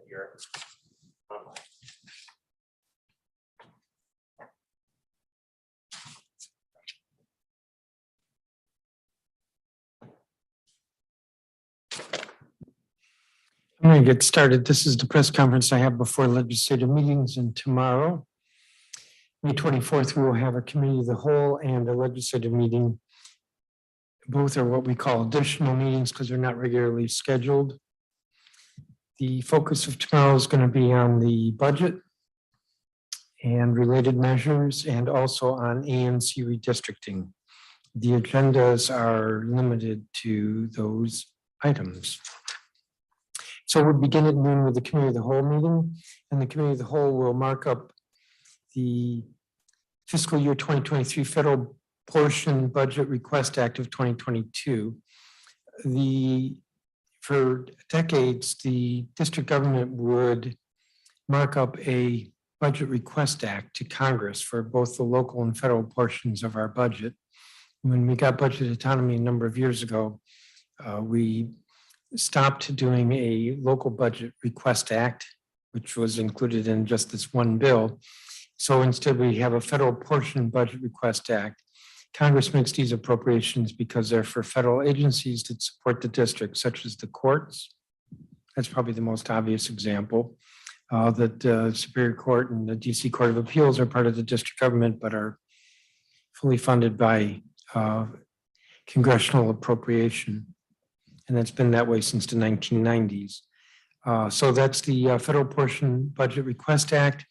here online. I'm going to get started. This is the press conference I have before legislative meetings, and tomorrow, May 24th, we will have a committee of the whole and a legislative meeting. Both are what we call additional meetings because they're not regularly scheduled. The focus of tomorrow is going to be on the budget and related measures, and also on ANC redistricting. The agendas are limited to those items. So we'll begin at noon with the committee of the whole meeting, and the committee of the whole will mark up the fiscal year 2023 federal portion budget request act of 2022. For decades, the district government would mark up a budget request act to Congress for both the local and federal portions of our budget. When we got budget autonomy a number of years ago, we stopped doing a local budget request act, which was included in just this one bill. So instead we have a federal portion budget request act. Congress makes these appropriations because they're for federal agencies that support the district, such as the courts. That's probably the most obvious example, that the Superior Court and the DC Court of Appeals are part of the district government, but are fully funded by congressional appropriation. And that's been that way since the 1990s. So that's the Federal Portion Budget Request Act.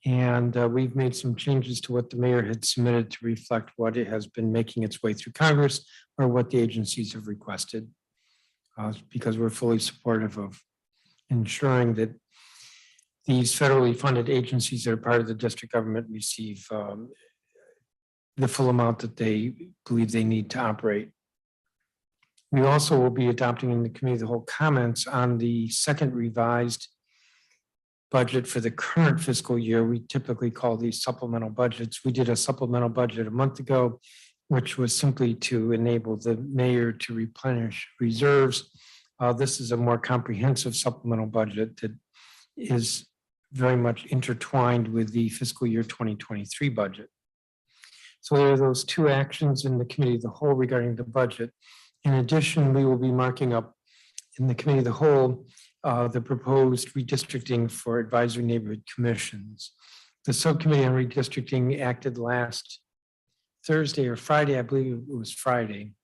And we've made some changes to what the mayor had submitted to reflect what it has been making its way through Congress, or what the agencies have requested, because we're fully supportive of ensuring that these federally funded agencies that are part of the district government receive the full amount that they believe they need to operate. We also will be adopting in the committee of the whole comments on the second revised budget for the current fiscal year. We typically call these supplemental budgets. We did a supplemental budget a month ago, which was simply to enable the mayor to replenish reserves. This is a more comprehensive supplemental budget that is very much intertwined with the fiscal year 2023 budget. So there are those two actions in the committee of the whole regarding the budget. In addition, we will be marking up in the committee of the whole the proposed redistricting for advisory neighborhood commissions. The subcommittee on redistricting acted last Thursday or Friday, I believe it was Friday.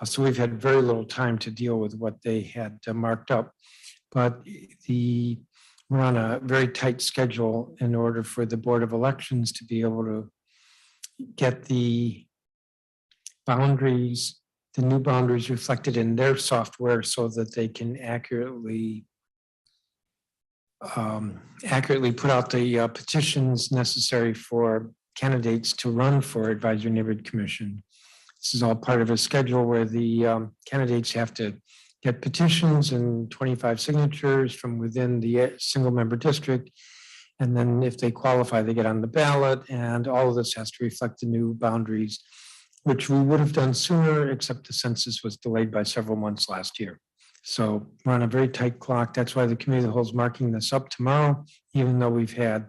So we've had very little time to deal with what they had marked up. But we're on a very tight schedule in order for the Board of Elections to be able to get the boundaries, the new boundaries reflected in their software, so that they can accurately put out the petitions necessary for candidates to run for advisory neighborhood commission. This is all part of a schedule where the candidates have to get petitions and 25 signatures from within the single member district. And then if they qualify, they get on the ballot, and all of this has to reflect the new boundaries, which we would have done sooner, except the census was delayed by several months last year. So we're on a very tight clock. That's why the committee of the whole is marking this up tomorrow, even though we've had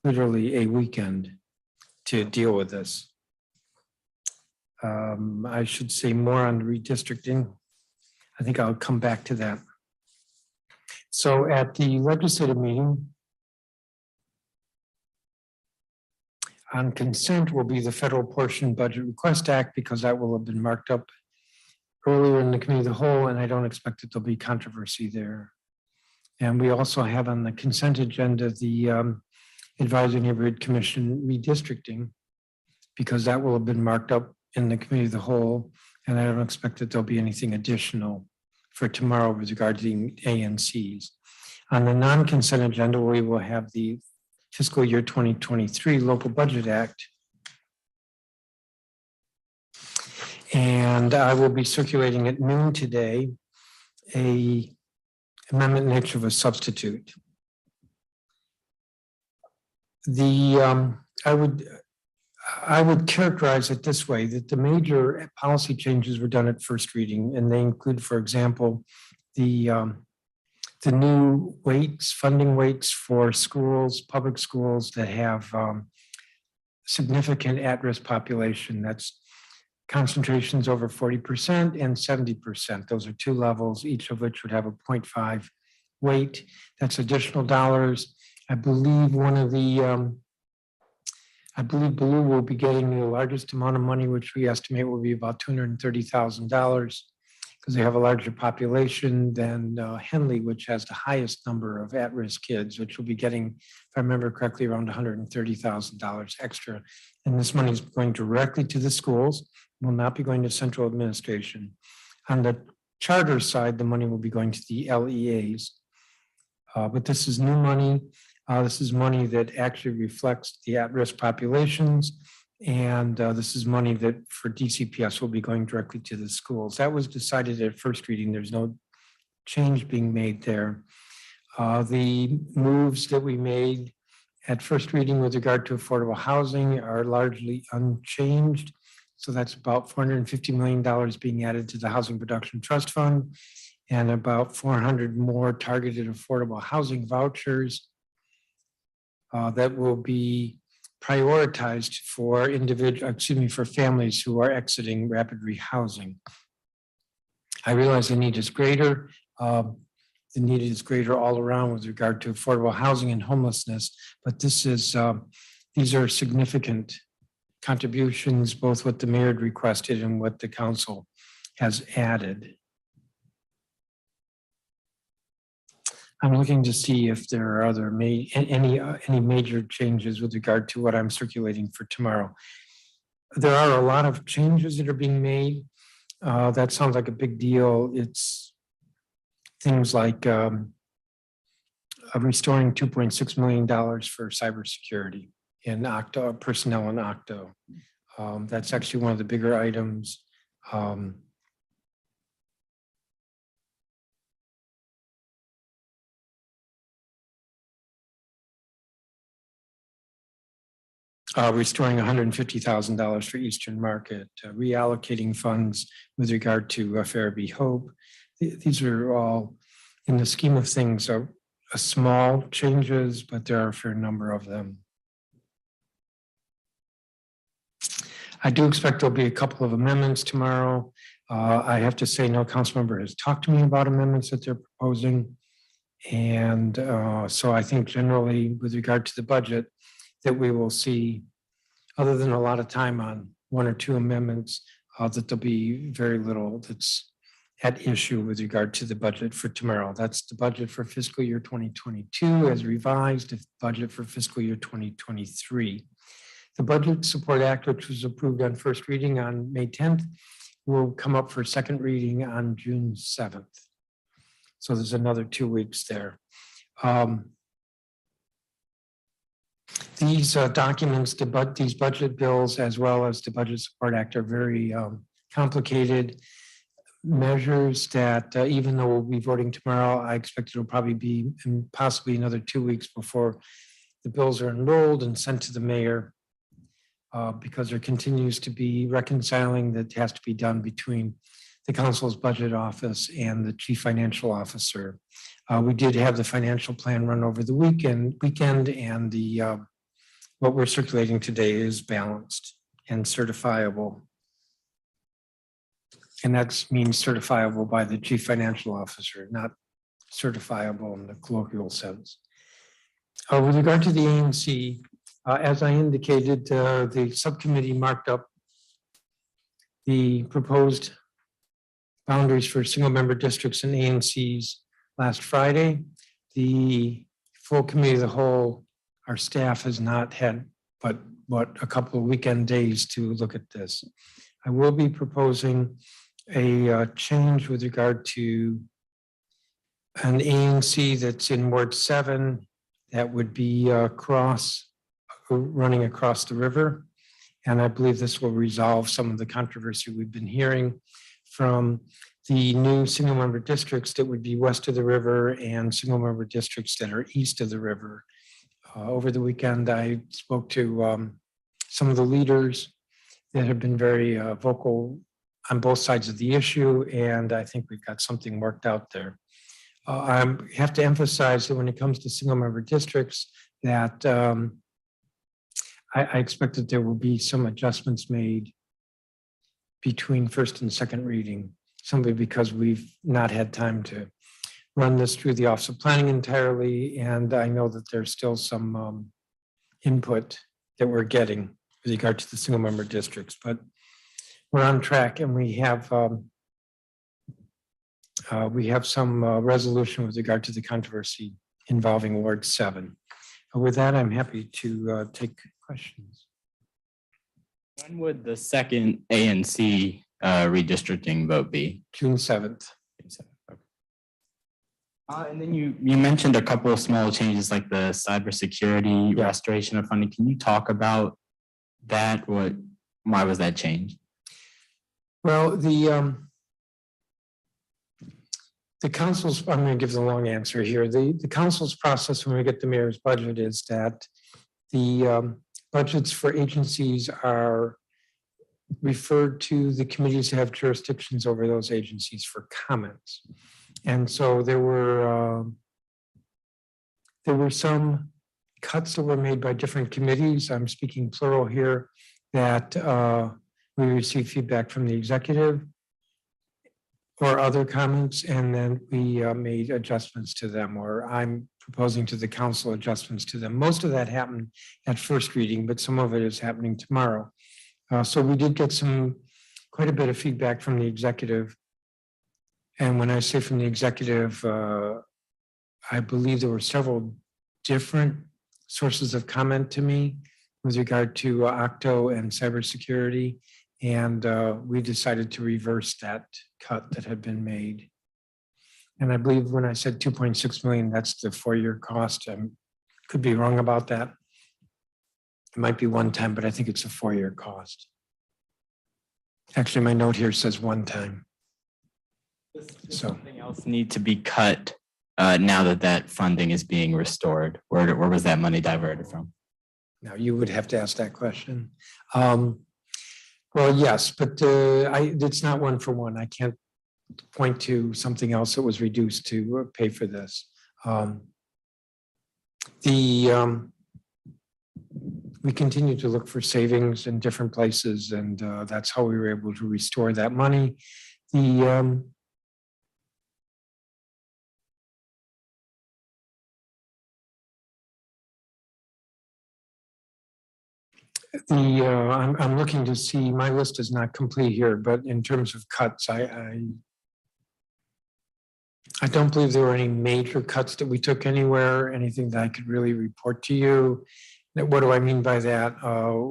literally a weekend to deal with this. I should say more on redistricting. I think I'll come back to that. So at the legislative meeting, on consent will be the Federal Portion Budget Request Act, because that will have been marked up earlier in the committee of the whole, and I don't expect that there'll be controversy there. And we also have on the consent agenda the Advisory Neighborhood Commission redistricting, because that will have been marked up in the committee of the whole, and I don't expect that there'll be anything additional for tomorrow with regard to the ANCs. On the non-consent agenda, we will have the fiscal year 2023 Local Budget Act. And I will be circulating at noon today a amendment in nature of a substitute. I would characterize it this way, that the major policy changes were done at first reading, and they include, for example, the the new weights, funding weights for schools, public schools that have significant at-risk population. That's concentrations over 40% and 70%. Those are two levels, each of which would have a 0.5 weight. That's additional dollars. I believe I believe Blue will be getting the largest amount of money, which we estimate will be about $230,000 because they have a larger population than Henley, which has the highest number of at-risk kids, which will be getting, if I remember correctly, around $130,000 extra. And this money is going directly to the schools, will not be going to central administration. On the charter side, the money will be going to the LEAs. But this is new money. This is money that actually reflects the at-risk populations. And this is money that for DCPS will be going directly to the schools. That was decided at first reading. There's no change being made there. The moves that we made at first reading with regard to affordable housing are largely unchanged. So that's about $450 million being added to the Housing Production Trust Fund and about 400 more targeted affordable housing vouchers that will be prioritized for for families who are exiting rapid rehousing. I realize the need is greater. The need is greater all around with regard to affordable housing and homelessness, but these are significant contributions, both what the mayor had requested and what the council has added. I'm looking to see if there are any major changes with regard to what I'm circulating for tomorrow. There are a lot of changes that are being made. That sounds like a big deal. It's things like restoring $2.6 million for cybersecurity in Octo, personnel in Octo. That's actually one of the bigger items. Restoring $150,000 for Eastern Market, reallocating funds with regard to Farabee Hope. These are all, in the scheme of things, are small changes, but there are a fair number of them. I do expect there'll be a couple of amendments tomorrow. I have to say no council member has talked to me about amendments that they're proposing. And so I think generally with regard to the budget, that we will see, other than a lot of time on one or two amendments, that there'll be very little that's at issue with regard to the budget for tomorrow. That's the budget for fiscal year 2022 as revised, the budget for fiscal year 2023. The Budget Support Act, which was approved on first reading on May 10th, will come up for second reading on June 7th. So there's another 2 weeks there. These documents, these budget bills, as well as the Budget Support Act, are very complicated measures that even though we'll be voting tomorrow, I expect it'll probably be possibly another 2 weeks before the bills are enrolled and sent to the mayor because there continues to be reconciling that has to be done between the council's budget office and the chief financial officer. We did have the financial plan run over the weekend and the what we're circulating today is balanced and certifiable. And that means certifiable by the chief financial officer, not certifiable in the colloquial sense. With regard to the ANC, as I indicated, the subcommittee marked up the proposed boundaries for single member districts and ANCs last Friday. The full committee of the whole, our staff has not had but a couple of weekend days to look at this. I will be proposing a change with regard to an ANC that's in Ward 7 that would be running across the river. And I believe this will resolve some of the controversy we've been hearing from the new single member districts that would be west of the river and single member districts that are east of the river. Over the weekend, I spoke to some of the leaders that have been very vocal on both sides of the issue, and I think we've got something worked out there. I have to emphasize that when it comes to single member districts, that I expect that there will be some adjustments made between first and second reading, simply because we've not had time to run this through the Office of Planning entirely. And I know that there's still some input that we're getting with regard to the single member districts, but we're on track, and we have some resolution with regard to the controversy involving Ward 7. With that, I'm happy to take questions. When would the second ANC redistricting vote be? June 7th. And then you mentioned a couple of small changes like the cybersecurity Yeah. restoration of funding. Can you talk about that? Why was that changed? Well, the council's, I'm going to give the long answer here. The council's process when we get the mayor's budget is that the budgets for agencies are referred to the committees that have jurisdictions over those agencies for comments. And so there were some cuts that were made by different committees. I'm speaking plural here, that we received feedback from the executive or other comments, and then we made adjustments to them, or I'm proposing to the council adjustments to them. Most of that happened at first reading, but some of it is happening tomorrow. So we did get quite a bit of feedback from the executive. And when I say from the executive, I believe there were several different sources of comment to me with regard to Octo and cybersecurity. And we decided to reverse that cut that had been made. And I believe when I said 2.6 million, that's the 4-year cost. I could be wrong about that. It might be one time, but I think it's a 4-year cost. Actually, my note here says one time. Does something else need to be cut now that funding is being restored? Where was that money diverted from? Now, you would have to ask that question. Well, yes, but it's not one for one. I can't point to something else that was reduced to pay for this. We continue to look for savings in different places, and that's how we were able to restore that money. I'm looking to see, my list is not complete here, but in terms of cuts, I don't believe there were any major cuts that we took anywhere, anything that I could really report to you. What do I mean by that?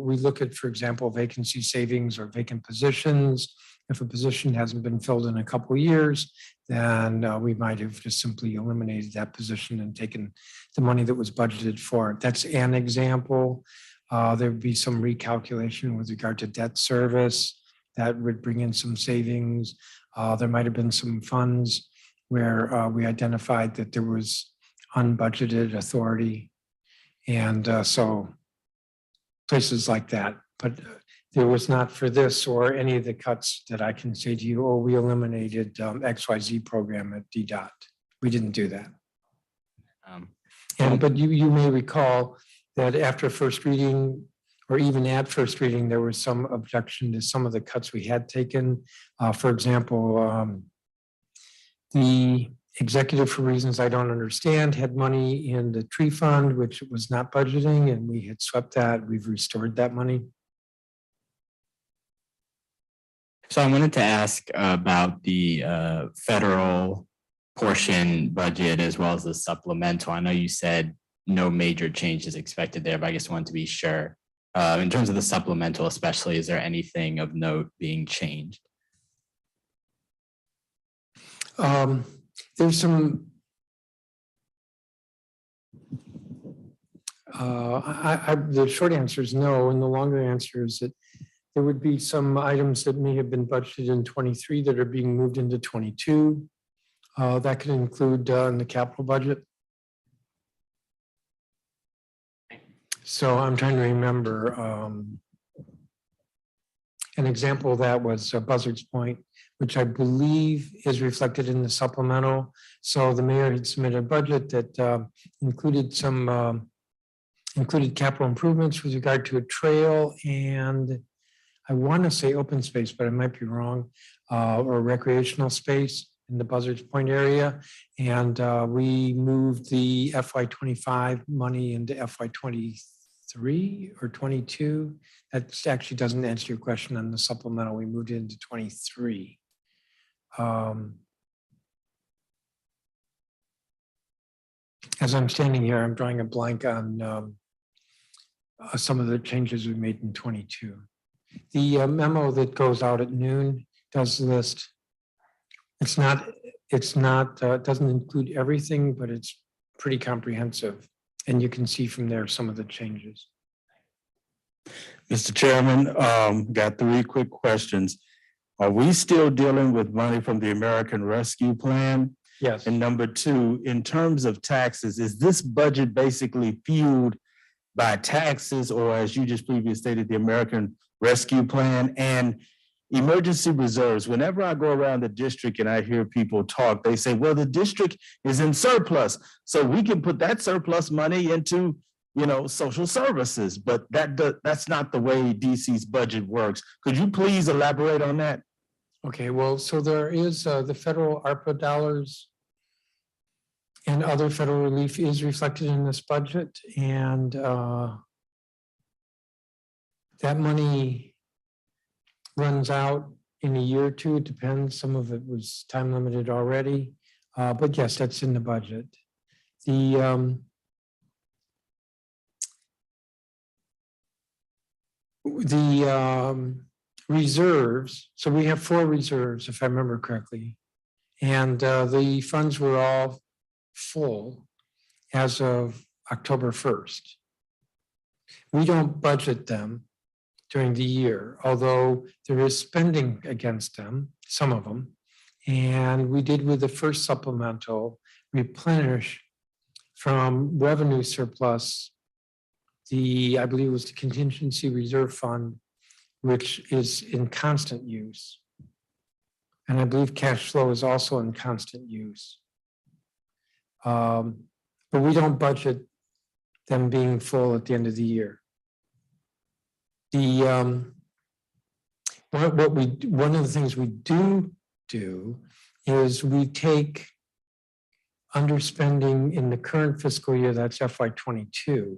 We look at, for example, vacancy savings or vacant positions. If a position hasn't been filled in a couple of years, then we might have just simply eliminated that position and taken the money that was budgeted for it. That's an example. There would be some recalculation with regard to debt service that would bring in some savings. There might have been some funds where we identified that there was unbudgeted authority. And so places like that, but there was not for this or any of the cuts that I can say to you, oh, we eliminated XYZ program at DDOT. We didn't do that. But you may recall that after first reading, or even at first reading, there was some objection to some of the cuts we had taken. For example, the executive, for reasons I don't understand, had money in the tree fund, which was not budgeting, and we had swept that. We've restored that money. So I wanted to ask about the federal portion budget as well as the supplemental. I know you said no major changes expected there, but I just wanted to be sure. In terms of the supplemental especially, is there anything of note being changed? There's some, the short answer is no, and the longer answer is that there would be some items that may have been budgeted in 23 that are being moved into 22. That could include in the capital budget. So I'm trying to remember. An example of that was Buzzards Point, which I believe is reflected in the supplemental. So the mayor had submitted a budget that included some included capital improvements with regard to a trail and I want to say open space, but I might be wrong, or recreational space in the Buzzards Point area. And we moved the FY25 money into FY23 or 22. That actually doesn't answer your question on the supplemental. We moved it into 23. As I'm standing here, I'm drawing a blank on some of the changes we made in 22. The memo that goes out at noon does list, it doesn't include everything, but it's pretty comprehensive. And you can see from there some of the changes. Mr. Chairman, got 3 quick questions. Are we still dealing with money from the American Rescue Plan? Yes. And number 2, in terms of taxes, is this budget basically fueled by taxes or, as you just previously stated, the American Rescue Plan and emergency reserves? Whenever I go around the district and I hear people talk, they say, well, the district is in surplus, so we can put that surplus money into, social services, but that's not the way DC's budget works. Could you please elaborate on that? Okay, well, so there is the federal ARPA dollars and other federal relief is reflected in this budget, and that money runs out in a year or two. It depends. Some of it was time limited already, but yes, that's in the budget. The reserves. So we have 4 reserves, if I remember correctly, and the funds were all full as of October 1st. We don't budget them during the year, although there is spending against them, some of them. And we did with the first supplemental replenish from revenue surplus, I believe it was the contingency reserve fund, which is in constant use. And I believe cash flow is also in constant use. But we don't budget them being full at the end of the year. One of the things we do is we take underspending in the current fiscal year, that's FY22,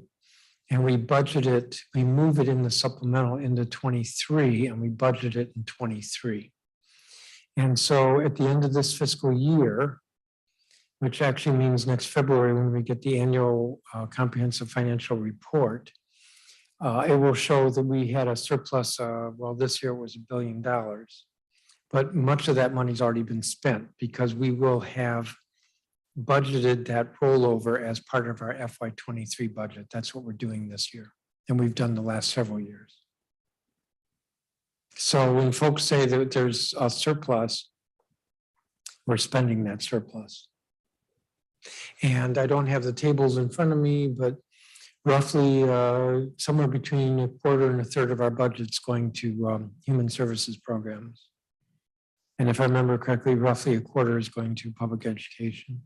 and we budget it, we move it in the supplemental into 23, and we budget it in 23. And so at the end of this fiscal year, which actually means next February when we get the annual comprehensive financial report, it will show that we had a surplus, well, this year it was $1 billion, but much of that money's already been spent because we will have budgeted that rollover as part of our FY23 budget. That's what we're doing this year, and we've done the last several years. So when folks say that there's a surplus, we're spending that surplus. And I don't have the tables in front of me, but roughly somewhere between a quarter and a third of our budget's going to human services programs. And if I remember correctly, roughly a quarter is going to public education.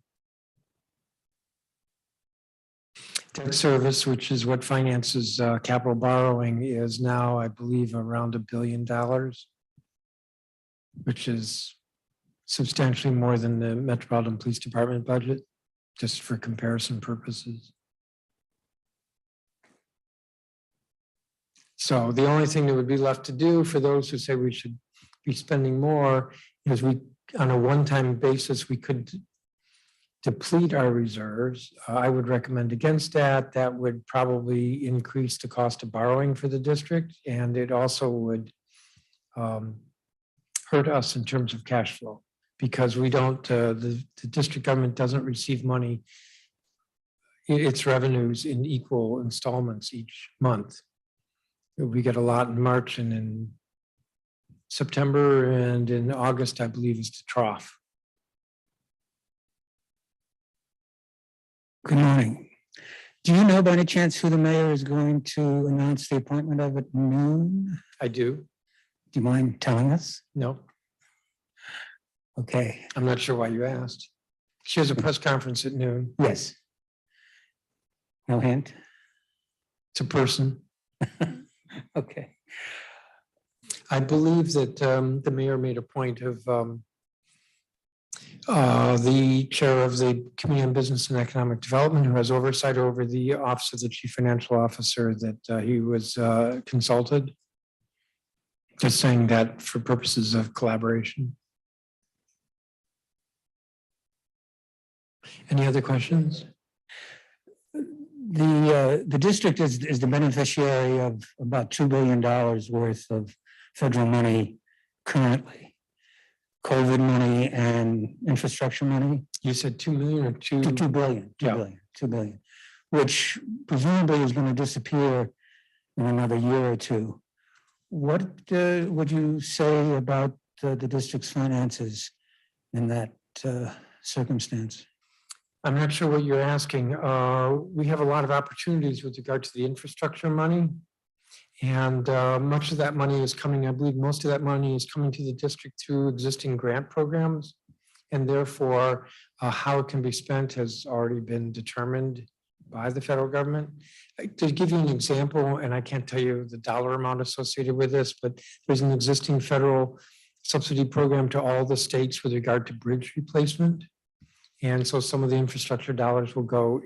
Debt service, which is what finances capital borrowing, is now, I believe, around $1 billion, which is substantially more than the Metropolitan Police Department budget, just for comparison purposes. So the only thing that would be left to do for those who say we should be spending more is on a one-time basis, we could deplete our reserves. I would recommend against that. That would probably increase the cost of borrowing for the district, and it also would hurt us in terms of cash flow because we don't, the district government doesn't receive money, its revenues in equal installments each month. We get a lot in March and in September, and in August, I believe, is the trough. Good morning. Do you know by any chance who the mayor is going to announce the appointment of at noon? I do. Do you mind telling us? No. Okay, I'm not sure why you asked. She has a press conference at noon. yes. No hint? It's a person. Okay, I believe that the mayor made a point of the chair of the Committee on Business and Economic Development, who has oversight over the Office of the Chief Financial Officer, that he was consulted. Just saying that for purposes of collaboration. Any other questions? the district is the beneficiary of about $2 billion worth of federal money currently. COVID money and infrastructure money. You said 2 million or two? 2 billion, 2 Yeah. billion, 2 billion, which presumably is going to disappear in another year or two. What would you say about the district's finances in that circumstance? I'm not sure what you're asking. We have a lot of opportunities with regard to the infrastructure money. And much of that money is coming, I believe most of that money is coming to the district through existing grant programs. And therefore, how it can be spent has already been determined by the federal government. To give you an example, and I can't tell you the dollar amount associated with this, but there's an existing federal subsidy program to all the states with regard to bridge replacement. And so some of the infrastructure dollars will go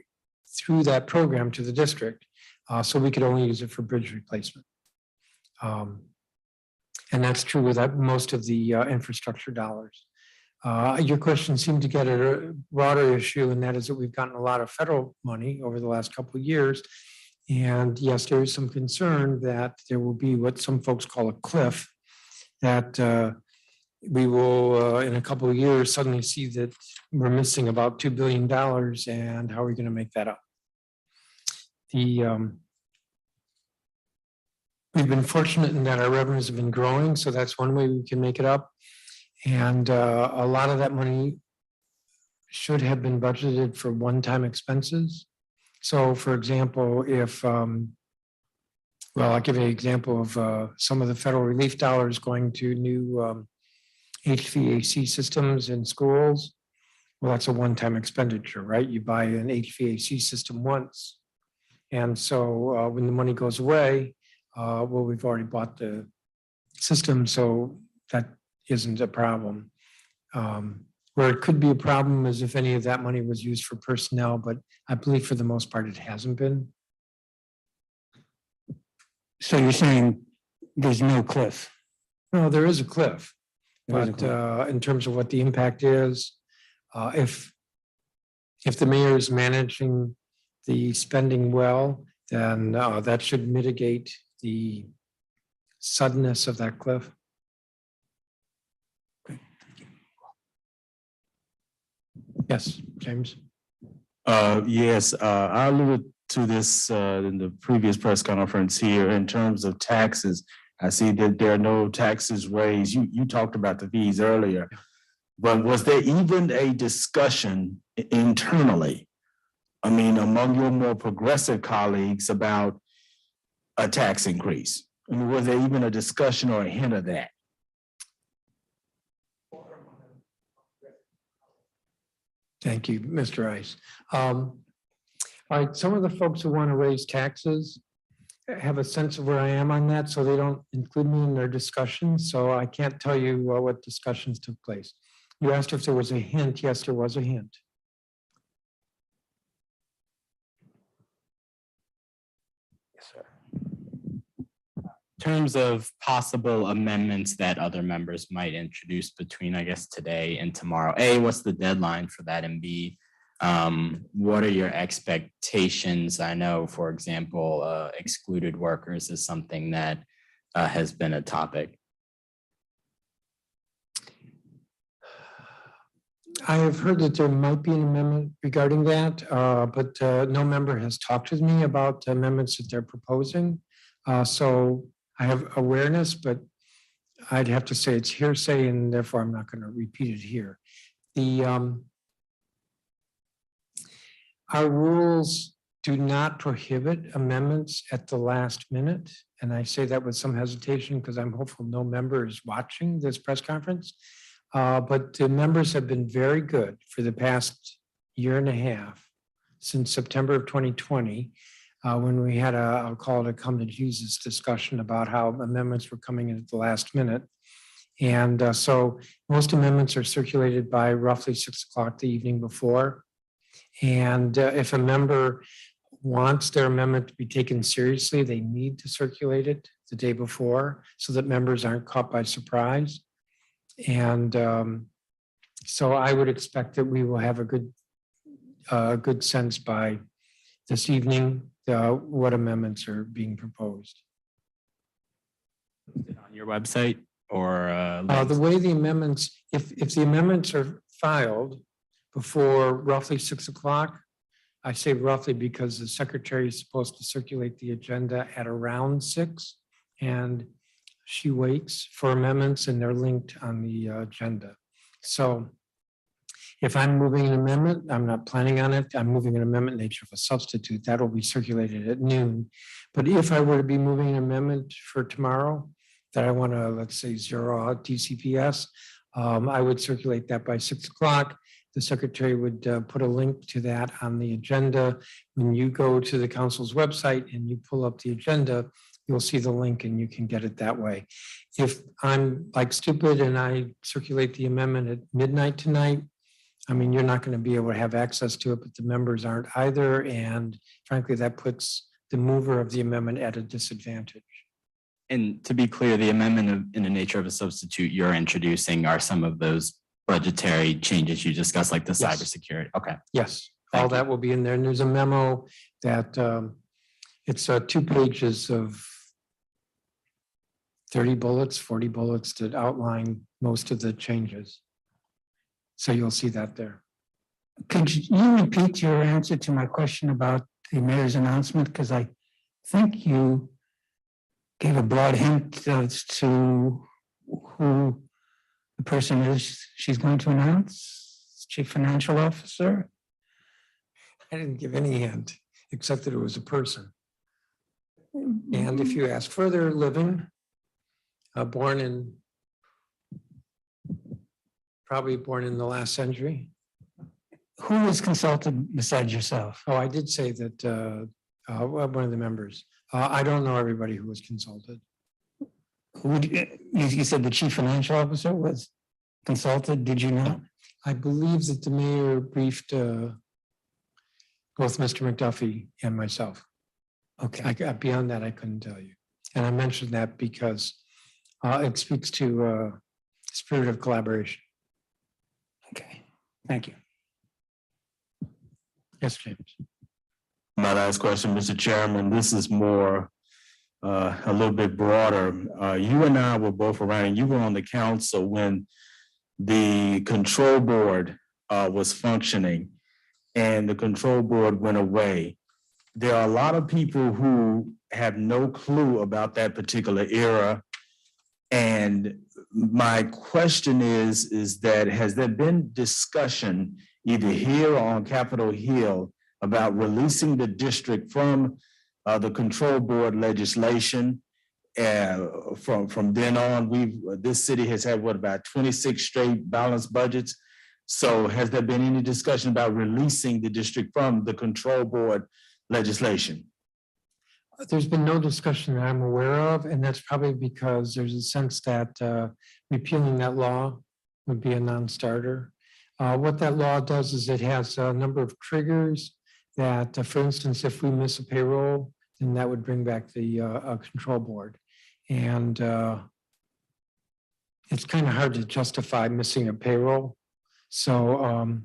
through that program to the district. So we could only use it for bridge replacement. And that's true with most of the infrastructure dollars. Your question seemed to get at a broader issue, and that is that we've gotten a lot of federal money over the last couple of years. And yes, there is some concern that there will be what some folks call a cliff, that we will, in a couple of years, suddenly see that we're missing about $2 billion, and how are we going to make that up? We've been fortunate in that our revenues have been growing, so that's one way we can make it up. And a lot of that money should have been budgeted for one-time expenses. So for example, if, well, I'll give you an example of some of the federal relief dollars going to new HVAC systems in schools. Well, that's a one-time expenditure, right? You buy an HVAC system once. And so when the money goes away, well, we've already bought the system, so that isn't a problem. Where it could be a problem is if any of that money was used for personnel, but I believe for the most part it hasn't been. So you're saying there's no cliff? No, there is a cliff, There is a but cliff. in terms of what the impact is, if the mayor is managing the spending well, then that should mitigate the suddenness of that cliff. Yes, James. Yes, I alluded to this in the previous press conference here in terms of taxes. I see that there are no taxes raised. You talked about the fees earlier, but was there even a discussion internally? I mean, among your more progressive colleagues about a tax increase? I mean, was there even a discussion or a hint of that? Thank you, Mr. Rice. All right, some of the folks who want to raise taxes have a sense of where I am on that, so they don't include me in their discussions. So I can't tell you what discussions took place. You asked if there was a hint. Yes, there was a hint. Yes, sir. In terms of possible amendments that other members might introduce between, I guess, today and tomorrow, A, what's the deadline for that? And B, what are your expectations? I know, for example, excluded workers is something that has been a topic. I have heard that there might be an amendment regarding that, but no member has talked with me about amendments that they're proposing. So I have awareness, but I'd have to say it's hearsay, and therefore I'm not going to repeat it here. Our rules do not prohibit amendments at the last minute. And I say that with some hesitation because I'm hopeful no member is watching this press conference. But the members have been very good for the past year and a half, since September of 2020, when we had I'll call it a come to Jesus discussion about how amendments were coming in at the last minute. And so most amendments are circulated by roughly 6 o'clock the evening before. And if a member wants their amendment to be taken seriously, they need to circulate it the day before so that members aren't caught by surprise. And so I would expect that we will have a good sense by this evening what amendments are being proposed. On your website or? The way the amendments, if the amendments are filed before roughly 6 o'clock, I say roughly because the secretary is supposed to circulate the agenda at around 6, and she waits for amendments and they're linked on the agenda. So if I'm moving an amendment, I'm not planning on it, I'm moving an amendment in nature of a substitute, that'll be circulated at noon. But if I were to be moving an amendment for tomorrow that I want to, let's say, zero out DCPS, I would circulate that by 6 o'clock. The secretary would put a link to that on the agenda. When you go to the council's website and you pull up the agenda, you'll see the link and you can get it that way. If I'm like stupid and I circulate the amendment at midnight tonight, I mean, you're not going to be able to have access to it, but the members aren't either. And frankly, that puts the mover of the amendment at a disadvantage. And to be clear, the amendment in the nature of a substitute you're introducing are some of those budgetary changes you discussed, like the Yes. cybersecurity. Okay. Yes, Thank all you. that will be in there. And there's a memo that it's 2 pages of 30 bullets, 40 bullets that outline most of the changes. So you'll see that there. Could you repeat your answer to my question about the mayor's announcement? Because I think you gave a broad hint as to who the person is she's going to announce, chief financial officer. I didn't give any hint, except that it was a person. And if you ask further, living, probably born in the last century. Who was consulted besides yourself? Oh, I did say that one of the members. I don't know everybody who was consulted. You said the chief financial officer was consulted, did you not? I believe that the mayor briefed both Mr. McDuffie and myself. Okay, Beyond that, I couldn't tell you. And I mentioned that because it speaks to spirit of collaboration. okay, thank you. Yes, James. My last question, Mr. Chairman, this is more, a little bit broader. You and I were both around, and you were on the council when the control board was functioning and the control board went away. There are a lot of people who have no clue about that particular era. And my question is that, has there been discussion either here or on Capitol Hill about releasing the district from the control board legislation? From then on, this city has had about 26 straight balanced budgets. So has there been any discussion about releasing the district from the control board legislation? There's been no discussion that I'm aware of, and that's probably because there's a sense that repealing that law would be a non-starter. What that law does is it has a number of triggers that, for instance, if we miss a payroll, then that would bring back the control board. And it's kind of hard to justify missing a payroll. So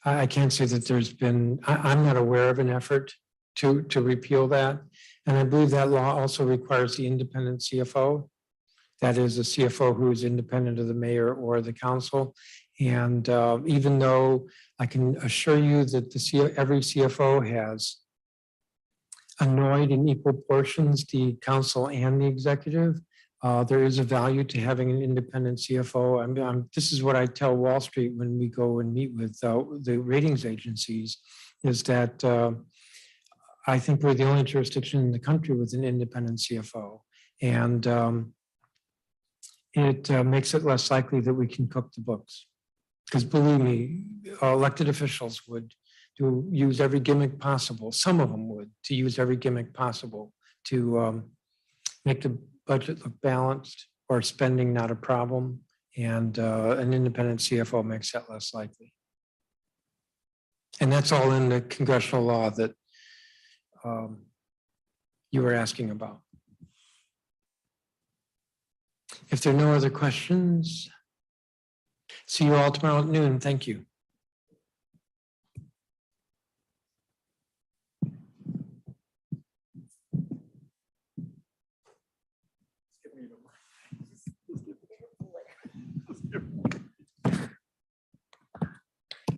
I can't say that there's been, I'm not aware of an effort to repeal that. And I believe that law also requires the independent CFO. That is a CFO who is independent of the mayor or the council. And even though I can assure you that every CFO has annoyed in equal portions the council and the executive, there is a value to having an independent CFO. This is what I tell Wall Street when we go and meet with the ratings agencies, is that I think we're the only jurisdiction in the country with an independent CFO. And it makes it less likely that we can cook the books. Because believe me, elected officials would use every gimmick possible, some of them would, to use every gimmick possible to make the budget look balanced or spending not a problem. And an independent CFO makes that less likely. And that's all in the congressional law that you were asking about. If there are no other questions, see you all tomorrow at noon. Thank you.